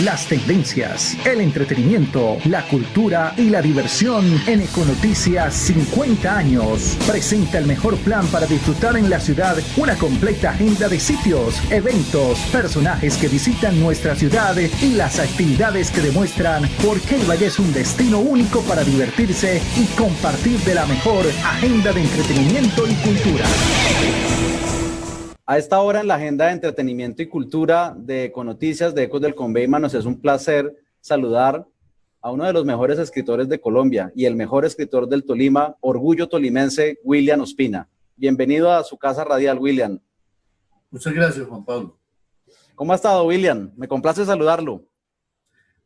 las tendencias, el entretenimiento, la cultura y la diversión en Econoticias 50 años. Presenta el mejor plan para disfrutar en la ciudad una completa agenda de sitios, eventos, personajes que visitan nuestra ciudad y las actividades que demuestran por qué Ibagué es un destino único para divertirse y compartir de la mejor agenda de entretenimiento y cultura. A esta hora en la agenda de entretenimiento y cultura de Econoticias de Ecos del Conveyman nos es un placer saludar a uno de los mejores escritores de Colombia y el mejor escritor del Tolima, orgullo tolimense, William Ospina. Bienvenido a su casa radial, William. Muchas gracias, Juan Pablo. ¿Cómo ha estado, William? Me complace saludarlo.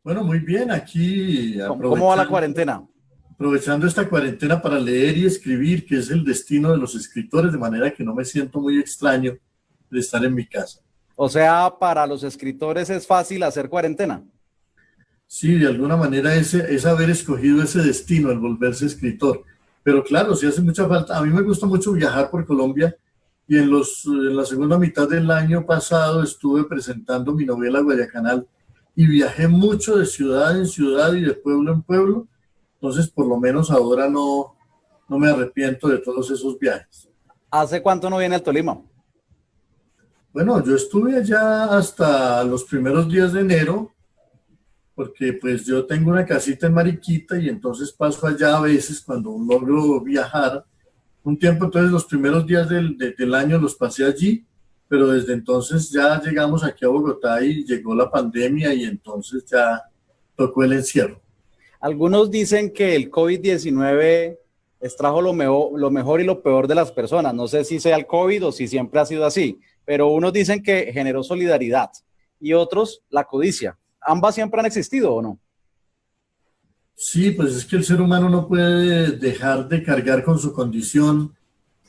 Bueno, muy bien, aquí ¿Cómo va la cuarentena? Aprovechando esta cuarentena para leer y escribir, que es el destino de los escritores, de manera que no me siento muy extraño de estar en mi casa. O sea, para los escritores es fácil hacer cuarentena. Sí, de alguna manera es haber escogido ese destino, el volverse escritor. Pero claro, sí hace mucha falta. A mí me gusta mucho viajar por Colombia y en la segunda mitad del año pasado estuve presentando mi novela Guayacanal y viajé mucho de ciudad en ciudad y de pueblo en pueblo. Entonces, por lo menos ahora no me arrepiento de todos esos viajes. ¿Hace cuánto no viene al Tolima? Bueno, yo estuve allá hasta los primeros días de enero, porque pues yo tengo una casita en Mariquita y entonces paso allá a veces cuando logro viajar un tiempo. Entonces los primeros días del año los pasé allí, pero desde entonces ya llegamos aquí a Bogotá y llegó la pandemia y entonces ya tocó el encierro. Algunos dicen que el COVID-19 extrajo lo mejor y lo peor de las personas. No sé si sea el COVID o si siempre ha sido así, pero unos dicen que generó solidaridad y otros la codicia. ¿Ambas siempre han existido o no? Sí, pues es que el ser humano no puede dejar de cargar con su condición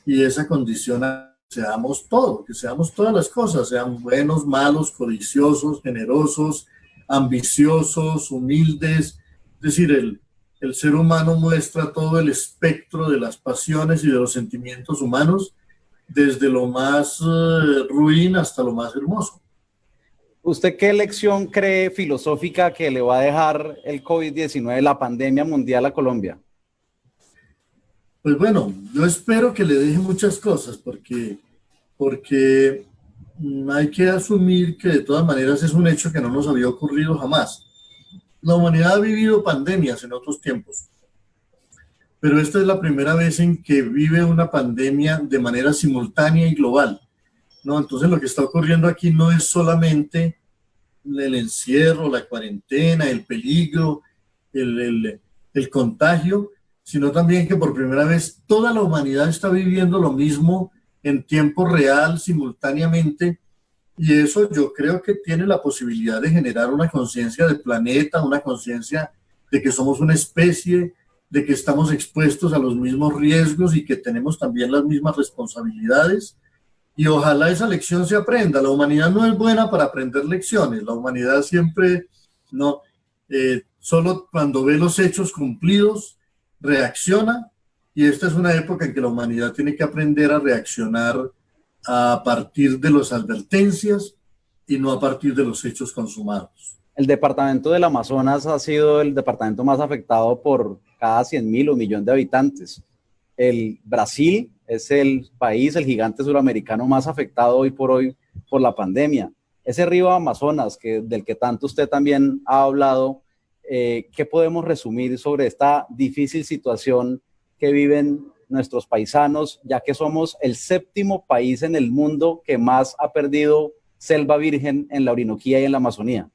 y esa condición seamos todo, que seamos todas las cosas, sean buenos, malos, codiciosos, generosos, ambiciosos, humildes. Es decir, el ser humano muestra todo el espectro de las pasiones y de los sentimientos humanos, desde lo más ruin hasta lo más hermoso. ¿Usted qué lección cree filosófica que le va a dejar el COVID-19, la pandemia mundial a Colombia? Pues bueno, yo espero que le deje muchas cosas, porque hay que asumir que de todas maneras es un hecho que no nos había ocurrido jamás. La humanidad ha vivido pandemias en otros tiempos, pero esta es la primera vez en que vive una pandemia de manera simultánea y global, ¿no? Entonces lo que está ocurriendo aquí no es solamente el encierro, la cuarentena, el peligro, el contagio, sino también que por primera vez toda la humanidad está viviendo lo mismo en tiempo real, simultáneamente, y eso yo creo que tiene la posibilidad de generar una conciencia del planeta, una conciencia de que somos una especie, de que estamos expuestos a los mismos riesgos y que tenemos también las mismas responsabilidades. Y ojalá esa lección se aprenda. La humanidad no es buena para aprender lecciones. La humanidad siempre, no, solo cuando ve los hechos cumplidos, reacciona. Y esta es una época en que la humanidad tiene que aprender a reaccionar a partir de las advertencias y no a partir de los hechos consumados. El departamento del Amazonas ha sido el departamento más afectado por cada 100.000 o millón de habitantes. El Brasil es el país, el gigante suramericano más afectado hoy por la pandemia. Ese río Amazonas, del que tanto usted también ha hablado, ¿qué podemos resumir sobre esta difícil situación que viven nuestros paisanos, ya que somos el 7º país en el mundo que más ha perdido selva virgen en la Orinoquía y en la Amazonía?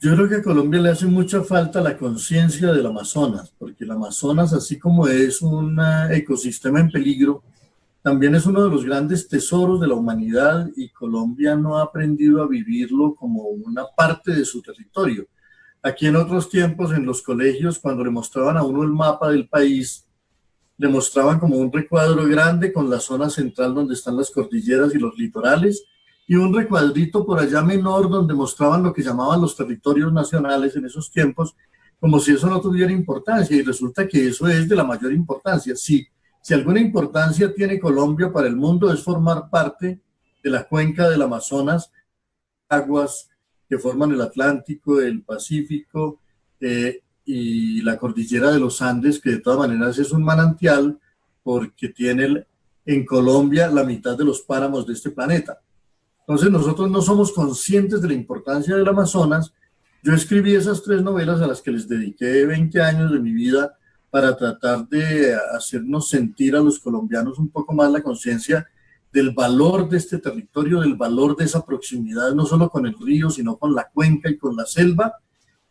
Yo creo que a Colombia le hace mucha falta la conciencia del Amazonas, porque el Amazonas, así como es un ecosistema en peligro, también es uno de los grandes tesoros de la humanidad y Colombia no ha aprendido a vivirlo como una parte de su territorio. Aquí en otros tiempos, en los colegios, cuando le mostraban a uno el mapa del país, le mostraban como un recuadro grande con la zona central donde están las cordilleras y los litorales, y un recuadrito por allá menor donde mostraban lo que llamaban los territorios nacionales en esos tiempos, como si eso no tuviera importancia, y resulta que eso es de la mayor importancia. Sí, si alguna importancia tiene Colombia para el mundo es formar parte de la cuenca del Amazonas, aguas que forman el Atlántico, el Pacífico y la cordillera de los Andes, que de todas maneras es un manantial porque tiene en Colombia la mitad de los páramos de este planeta. Entonces nosotros no somos conscientes de la importancia del Amazonas. Yo escribí esas 3 novelas a las que les dediqué 20 años de mi vida para tratar de hacernos sentir a los colombianos un poco más la conciencia del valor de este territorio, del valor de esa proximidad, no solo con el río, sino con la cuenca y con la selva,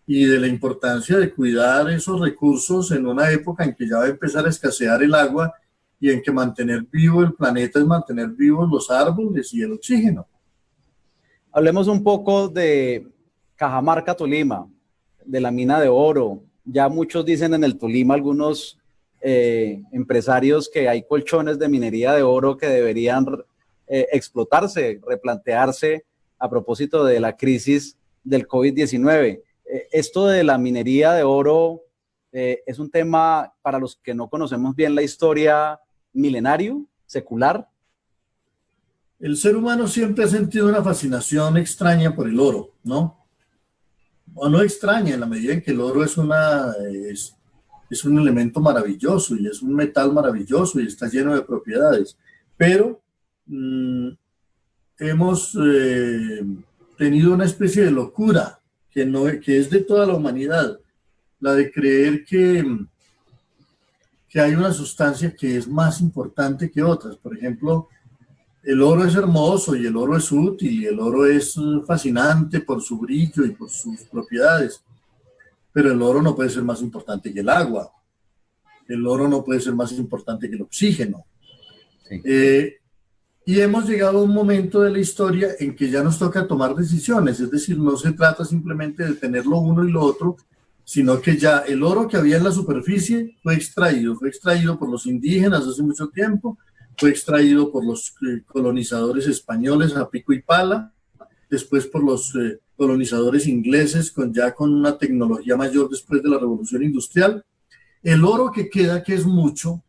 y de la importancia de cuidar esos recursos en una época en que ya va a empezar a escasear el agua y en que mantener vivo el planeta es mantener vivos los árboles y el oxígeno. Hablemos un poco de Cajamarca, Tolima, de la mina de oro. Ya muchos dicen en el Tolima, algunos empresarios, que hay colchones de minería de oro que deberían explotarse, replantearse a propósito de la crisis del COVID-19. Esto de la minería de oro es un tema, para los que no conocemos bien la historia, milenario, secular. El ser humano siempre ha sentido una fascinación extraña por el oro, ¿no? O no extraña, en la medida en que el oro es un elemento maravilloso y es un metal maravilloso y está lleno de propiedades. Pero hemos tenido una especie de locura que es de toda la humanidad, la de creer que hay una sustancia que es más importante que otras. Por ejemplo, el oro es hermoso y el oro es útil y el oro es fascinante por su brillo y por sus propiedades, pero el oro no puede ser más importante que el agua, el oro no puede ser más importante que el oxígeno. Sí. Y hemos llegado a un momento de la historia en que ya nos toca tomar decisiones, es decir, no se trata simplemente de tener lo uno y lo otro, sino que ya el oro que había en la superficie fue extraído por los indígenas hace mucho tiempo, fue extraído por los colonizadores españoles a pico y pala, después por los colonizadores ingleses con una tecnología mayor después de la Revolución Industrial. El oro que queda, que es mucho,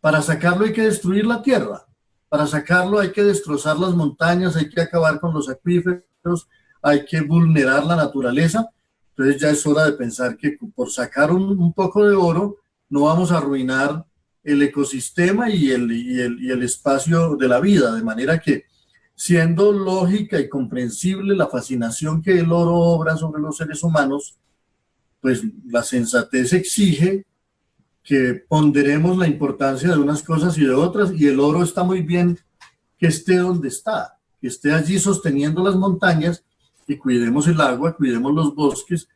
para sacarlo hay que destruir la tierra, para sacarlo hay que destrozar las montañas, hay que acabar con los acuíferos, hay que vulnerar la naturaleza. Entonces ya es hora de pensar que por sacar un poco de oro no vamos a arruinar el ecosistema y el espacio de la vida, de manera que, siendo lógica y comprensible la fascinación que el oro obra sobre los seres humanos, pues la sensatez exige que ponderemos la importancia de unas cosas y de otras, y el oro está muy bien que esté donde está, que esté allí sosteniendo las montañas, y cuidemos el agua, cuidemos los bosques,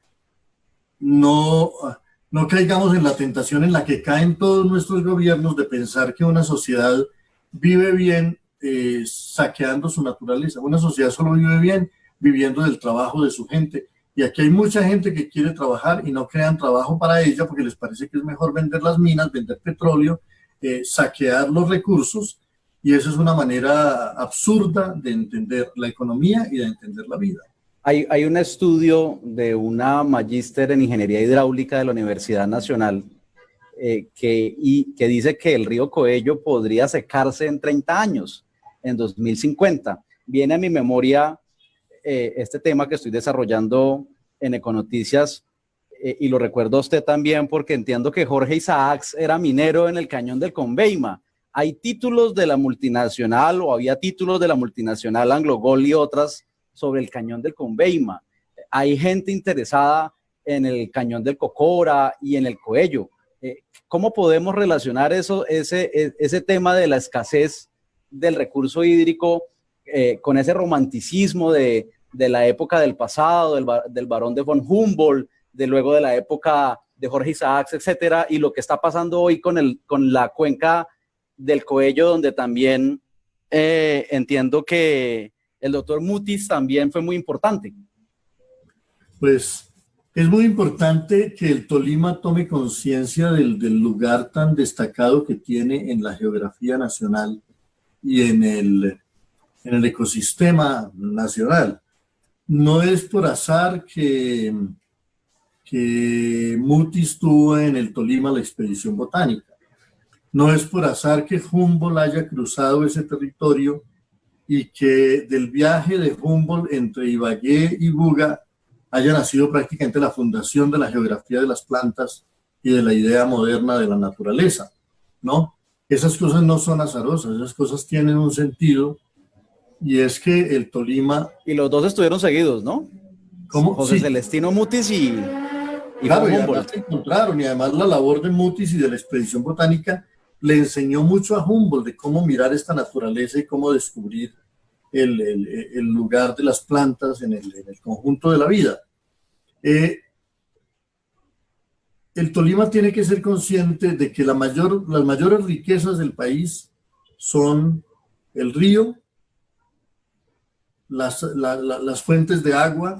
no caigamos en la tentación en la que caen todos nuestros gobiernos de pensar que una sociedad vive bien saqueando su naturaleza. Una sociedad solo vive bien viviendo del trabajo de su gente. Y aquí hay mucha gente que quiere trabajar y no crean trabajo para ella porque les parece que es mejor vender las minas, vender petróleo, saquear los recursos. Y eso es una manera absurda de entender la economía y de entender la vida. Hay un estudio de una magíster en ingeniería hidráulica de la Universidad Nacional que dice que el río Coello podría secarse en 30 años, en 2050. Viene a mi memoria este tema que estoy desarrollando en Econoticias y lo recuerdo a usted también porque entiendo que Jorge Isaacs era minero en el cañón del Conveima. Hay títulos de la multinacional o había títulos de la multinacional Anglogol y otras sobre el cañón del Conveima. Hay gente interesada en el cañón del Cocora y en el Coello. ¿Cómo podemos relacionar ese tema de la escasez del recurso hídrico con ese romanticismo de la época del pasado, del barón de von Humboldt, luego de la época de Jorge Isaacs, etcétera, y lo que está pasando hoy con la cuenca del Coello, donde también entiendo que el doctor Mutis también fue muy importante? Pues es muy importante que el Tolima tome conciencia del lugar tan destacado que tiene en la geografía nacional y en el ecosistema nacional. No es por azar que Mutis tuvo en el Tolima la expedición botánica. No es por azar que Humboldt haya cruzado ese territorio y que del viaje de Humboldt entre Ibagué y Buga haya nacido prácticamente la fundación de la geografía de las plantas y de la idea moderna de la naturaleza, ¿no? Esas cosas no son azarosas, esas cosas tienen un sentido, y es que el Tolima... Y los dos estuvieron seguidos, ¿no? ¿Cómo? José Sí. Celestino Mutis y Claro, von y Humboldt. además se encontraron, y además la labor de Mutis y de la expedición botánica le enseñó mucho a Humboldt de cómo mirar esta naturaleza y cómo descubrir el lugar de las plantas en el conjunto de la vida. El Tolima tiene que ser consciente de que las mayores riquezas del país son el río, las fuentes de agua,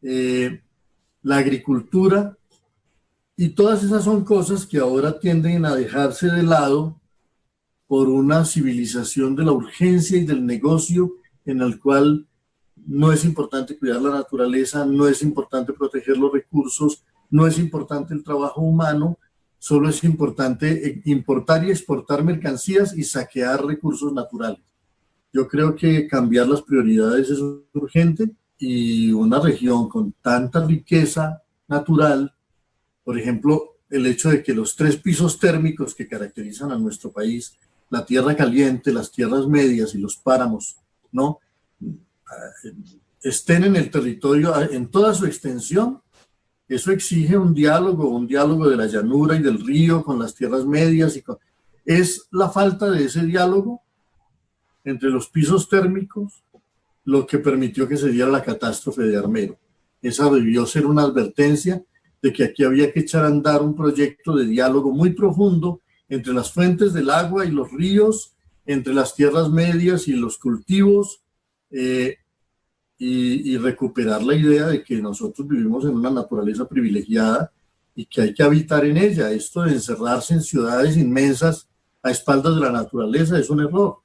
la agricultura, y todas esas son cosas que ahora tienden a dejarse de lado por una civilización de la urgencia y del negocio, en el cual no es importante cuidar la naturaleza, no es importante proteger los recursos, no es importante el trabajo humano, solo es importante importar y exportar mercancías y saquear recursos naturales. Yo creo que cambiar las prioridades es urgente, y una región con tanta riqueza natural, por ejemplo, el hecho de que los 3 pisos térmicos que caracterizan a nuestro país, la tierra caliente, las tierras medias y los páramos, ¿no?, estén en el territorio en toda su extensión, eso exige un diálogo de la llanura y del río con las tierras medias. Es la falta de ese diálogo entre los pisos térmicos lo que permitió que se diera la catástrofe de Armero. Esa debió ser una advertencia de que aquí había que echar a andar un proyecto de diálogo muy profundo entre las fuentes del agua y los ríos, entre las tierras medias y los cultivos, y recuperar la idea de que nosotros vivimos en una naturaleza privilegiada y que hay que habitar en ella. Esto de encerrarse en ciudades inmensas a espaldas de la naturaleza es un error.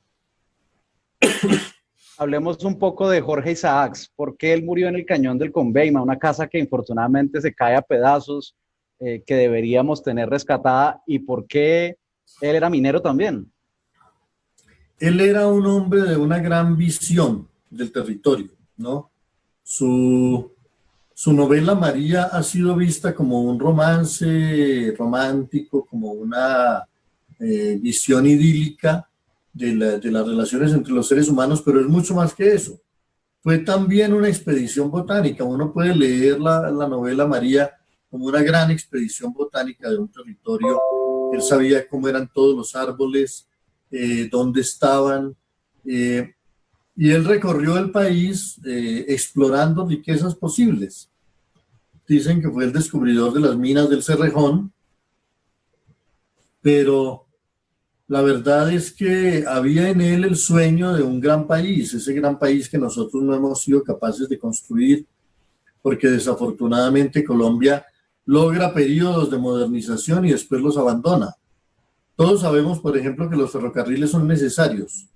Hablemos un poco de Jorge Isaacs. ¿Por qué él murió en el Cañón del Conveima? Una casa que infortunadamente se cae a pedazos, que deberíamos tener rescatada. ¿Y por qué él era minero también? Él era un hombre de una gran visión del territorio, ¿no? Su novela María ha sido vista como un romance romántico, como una visión idílica de las relaciones entre los seres humanos, pero es mucho más que eso. Fue también una expedición botánica. Uno puede leer la novela María como una gran expedición botánica de un territorio. Él sabía cómo eran todos los árboles, dónde estaban, y él recorrió el país explorando riquezas posibles. Dicen que fue el descubridor de las minas del Cerrejón, pero la verdad es que había en él el sueño de un gran país, ese gran país que nosotros no hemos sido capaces de construir, porque desafortunadamente Colombia logra periodos de modernización y después los abandona. Todos sabemos, por ejemplo, que los ferrocarriles son necesarios,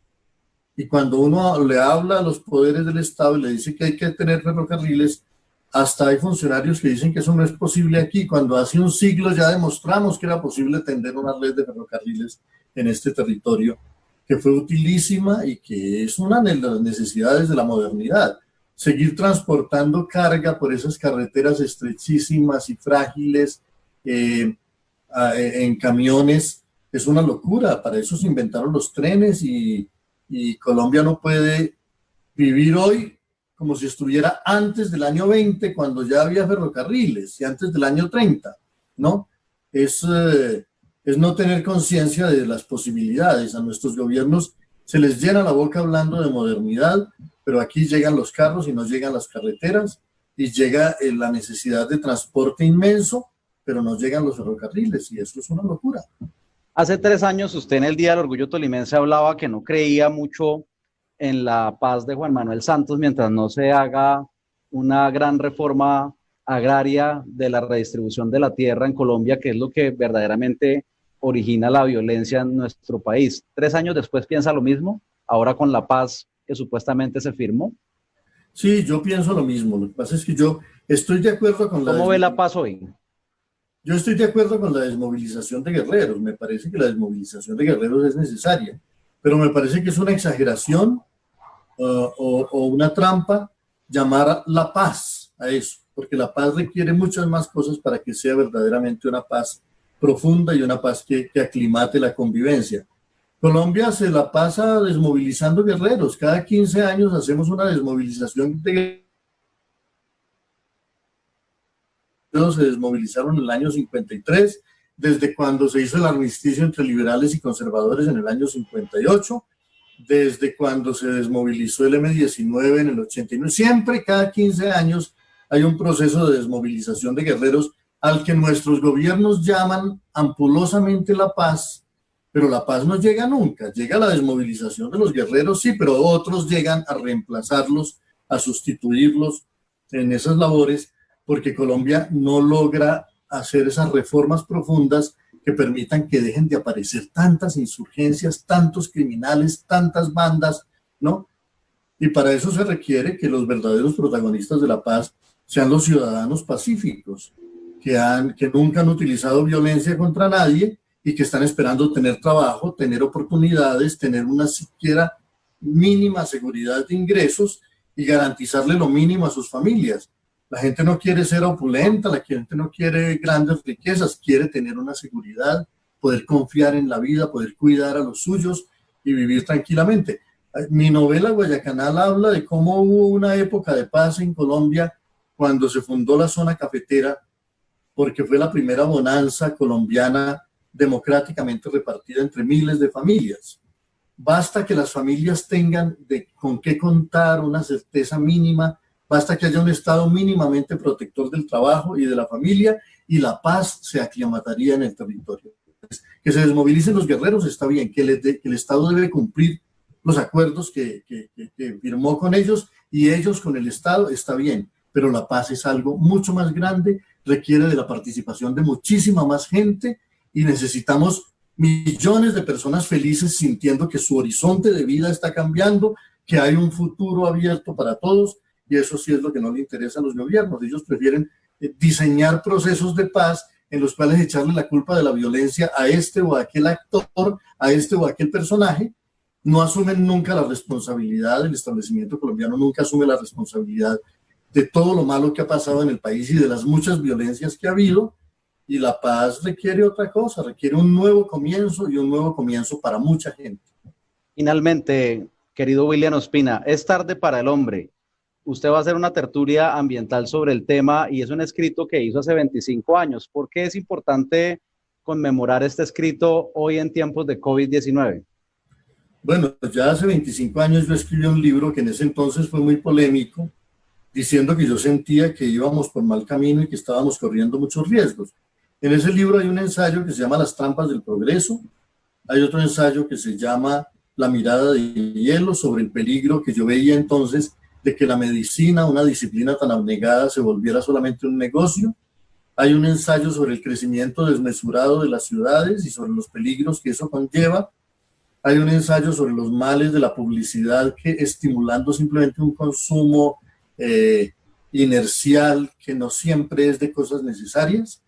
y cuando uno le habla a los poderes del Estado y le dice que hay que tener ferrocarriles, hasta hay funcionarios que dicen que eso no es posible aquí, cuando hace un siglo ya demostramos que era posible tender una red de ferrocarriles en este territorio, que fue utilísima y que es una de las necesidades de la modernidad. Seguir transportando carga por esas carreteras estrechísimas y frágiles en camiones es una locura. Para eso se inventaron los trenes, y Colombia no puede vivir hoy como si estuviera antes del año 20, cuando ya había ferrocarriles, y antes del año 30, ¿no? Es no tener conciencia de las posibilidades. A nuestros gobiernos se les llena la boca hablando de modernidad, pero aquí llegan los carros y no llegan las carreteras, y llega la necesidad de transporte inmenso, pero no llegan los ferrocarriles, y eso es una locura. Hace 3 años usted en el Día del Orgullo Tolimense hablaba que no creía mucho en la paz de Juan Manuel Santos mientras no se haga una gran reforma agraria de la redistribución de la tierra en Colombia, que es lo que verdaderamente origina la violencia en nuestro país. 3 años después, ¿piensa lo mismo? Ahora con la paz que supuestamente se firmó. Sí, yo pienso lo mismo. Lo que pasa es que yo estoy de acuerdo con ¿Cómo ve la paz hoy? Yo estoy de acuerdo con la desmovilización de guerreros. Me parece que la desmovilización de guerreros es necesaria, pero me parece que es una exageración o una trampa llamar la paz a eso, porque la paz requiere muchas más cosas para que sea verdaderamente una paz profunda y una paz que aclimate la convivencia. Colombia se la pasa desmovilizando guerreros. Cada 15 años hacemos una desmovilización de guerreros. Se desmovilizaron en el año 53, desde cuando se hizo el armisticio entre liberales y conservadores en el año 58, desde cuando se desmovilizó el M-19 en el 89. Siempre, cada 15 años, hay un proceso de desmovilización de guerreros al que nuestros gobiernos llaman ampulosamente la paz. Pero la paz no llega nunca, llega la desmovilización de los guerreros, sí, pero otros llegan a reemplazarlos, a sustituirlos en esas labores, porque Colombia no logra hacer esas reformas profundas que permitan que dejen de aparecer tantas insurgencias, tantos criminales, tantas bandas, ¿no? Y para eso se requiere que los verdaderos protagonistas de la paz sean los ciudadanos pacíficos, que nunca han utilizado violencia contra nadie, y que están esperando tener trabajo, tener oportunidades, tener una siquiera mínima seguridad de ingresos y garantizarle lo mínimo a sus familias. La gente no quiere ser opulenta, la gente no quiere grandes riquezas, quiere tener una seguridad, poder confiar en la vida, poder cuidar a los suyos y vivir tranquilamente. Mi novela Guayacanal habla de cómo hubo una época de paz en Colombia cuando se fundó la zona cafetera, porque fue la primera bonanza colombiana democráticamente repartida entre miles de familias. Basta que las familias tengan con qué contar, una certeza mínima, basta que haya un Estado mínimamente protector del trabajo y de la familia, y la paz se aclimataría en el territorio. Que se desmovilicen los guerreros está bien, que el Estado debe cumplir los acuerdos que firmó con ellos, y ellos con el Estado está bien, pero la paz es algo mucho más grande, requiere de la participación de muchísima más gente, y necesitamos millones de personas felices sintiendo que su horizonte de vida está cambiando, que hay un futuro abierto para todos, y eso sí es lo que no le interesa a los gobiernos. Ellos prefieren diseñar procesos de paz en los cuales echarle la culpa de la violencia a este o a aquel actor, a este o a aquel personaje. No asumen nunca la responsabilidad, el establecimiento colombiano nunca asume la responsabilidad de todo lo malo que ha pasado en el país y de las muchas violencias que ha habido. Y la paz requiere otra cosa, requiere un nuevo comienzo, y un nuevo comienzo para mucha gente. Finalmente, querido William Ospina, es tarde para el hombre. Usted va a hacer una tertulia ambiental sobre el tema y es un escrito que hizo hace 25 años. ¿Por qué es importante conmemorar este escrito hoy en tiempos de COVID-19? Bueno, ya hace 25 años yo escribí un libro que en ese entonces fue muy polémico, diciendo que yo sentía que íbamos por mal camino y que estábamos corriendo muchos riesgos. En ese libro hay un ensayo que se llama Las trampas del progreso, hay otro ensayo que se llama La mirada de hielo, sobre el peligro que yo veía entonces de que la medicina, una disciplina tan abnegada, se volviera solamente un negocio. Hay un ensayo sobre el crecimiento desmesurado de las ciudades y sobre los peligros que eso conlleva. Hay un ensayo sobre los males de la publicidad, que estimulando simplemente un consumo inercial que no siempre es de cosas necesarias.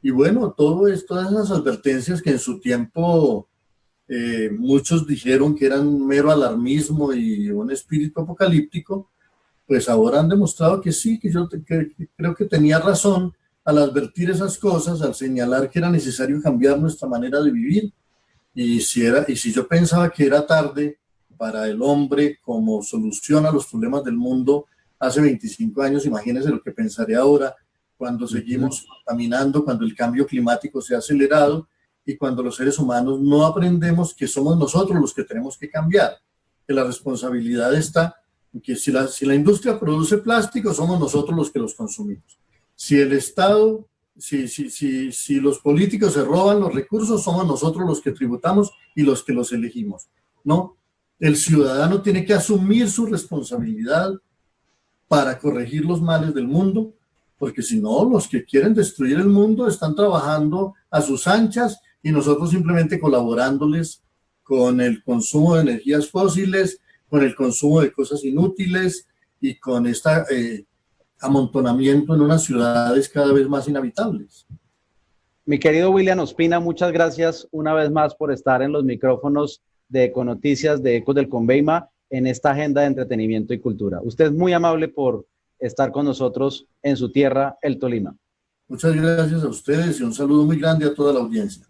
Y bueno, todas esas advertencias que en su tiempo muchos dijeron que eran mero alarmismo y un espíritu apocalíptico, pues ahora han demostrado que sí, que yo creo que tenía razón al advertir esas cosas, al señalar que era necesario cambiar nuestra manera de vivir. Y si yo pensaba que era tarde para el hombre como solución a los problemas del mundo hace 25 años, imagínense lo que pensaré ahora, cuando seguimos contaminando, cuando el cambio climático se ha acelerado y cuando los seres humanos no aprendemos que somos nosotros los que tenemos que cambiar, que la responsabilidad está en que si la industria produce plástico, somos nosotros los que los consumimos. Si el Estado, si los políticos se roban los recursos, somos nosotros los que tributamos y los que los elegimos, ¿no? El ciudadano tiene que asumir su responsabilidad para corregir los males del mundo, porque si no, los que quieren destruir el mundo están trabajando a sus anchas y nosotros simplemente colaborándoles con el consumo de energías fósiles, con el consumo de cosas inútiles y con este amontonamiento en unas ciudades cada vez más inhabitables. Mi querido William Ospina, muchas gracias una vez más por estar en los micrófonos de Econoticias de Ecos del Conveima. en esta agenda de entretenimiento y cultura. Usted es muy amable por estar con nosotros en su tierra, el Tolima. Muchas gracias a ustedes y un saludo muy grande a toda la audiencia.